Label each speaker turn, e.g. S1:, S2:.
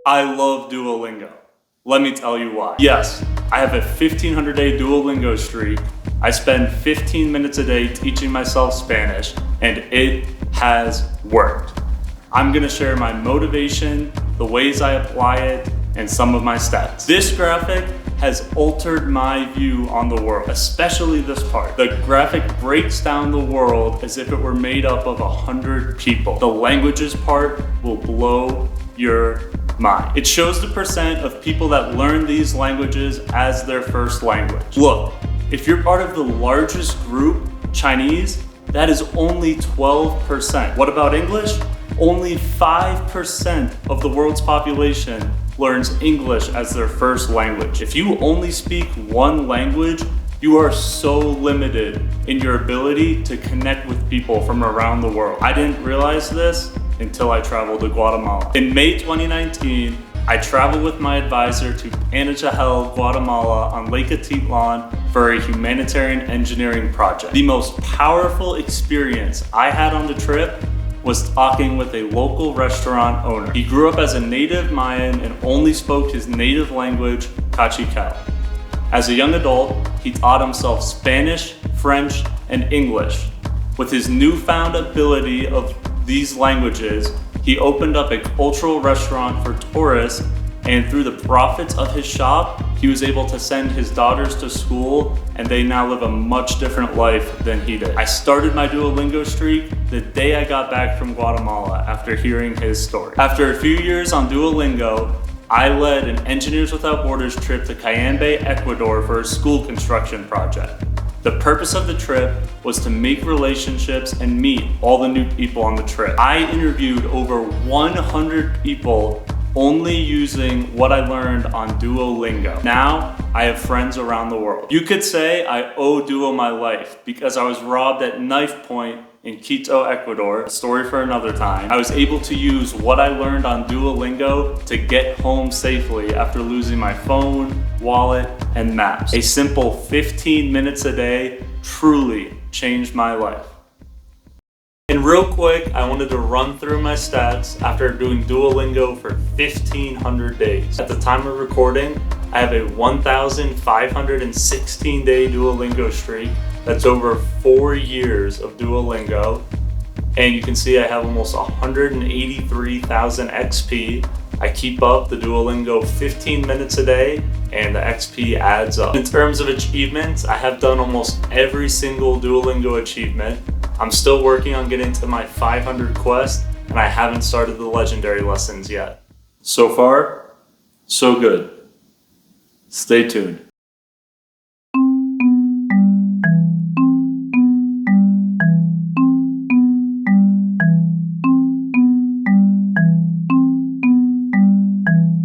S1: I love Duolingo. Let me tell you why. Yes, I have a 1,500-day Duolingo streak. I spend 15 minutes a day teaching myself Spanish, and it has worked. I'm gonna share my motivation, the ways I apply it, and some of my stats. This graphic has altered my view on the world, especially this part. The graphic breaks down the world as if it were made up of 100 people. The languages part will blow your mind. It shows the percent of people that learn these languages as their first language. Look, if you're part of the largest group, Chinese, that is only 12%. What about English? Only 5% of the world's population learns English as their first language. If you only speak one language, you are so limited in your ability to connect with people from around the world. I didn't realize this until I traveled to Guatemala. In May 2019, I traveled with my advisor to Anachahel, Guatemala on Lake Atitlan for a humanitarian engineering project. The most powerful experience I had on the trip was talking with a local restaurant owner. He grew up as a native Mayan and only spoke his native language, Cachiquel. As a young adult, he taught himself Spanish, French, and English. With his newfound ability of these languages, he opened up a cultural restaurant for tourists, and through the profits of his shop, he was able to send his daughters to school, and they now live a much different life than he did. I started my Duolingo streak the day I got back from Guatemala after hearing his story. After a few years on Duolingo, I led an Engineers Without Borders trip to Cayambe, Ecuador for a school construction project. The purpose of the trip was to make relationships and meet all the new people on the trip. I interviewed over 100 people only using what I learned on Duolingo. Now, I have friends around the world. You could say I owe Duo my life because I was robbed at knife point in Quito, Ecuador, a story for another time. I was able to use what I learned on Duolingo to get home safely after losing my phone, wallet, and maps. A simple 15 minutes a day truly changed my life. And real quick, I wanted to run through my stats after doing Duolingo for 1,500 days. At the time of recording, I have a 1,516 day Duolingo streak. That's over 4 years of Duolingo. And you can see I have almost 183,000 XP. I keep up the Duolingo 15 minutes a day, and the XP adds up. In terms of achievements, I have done almost every single Duolingo achievement. I'm still working on getting to my 500 quest, and I haven't started the legendary lessons yet. So far, so good. Stay tuned.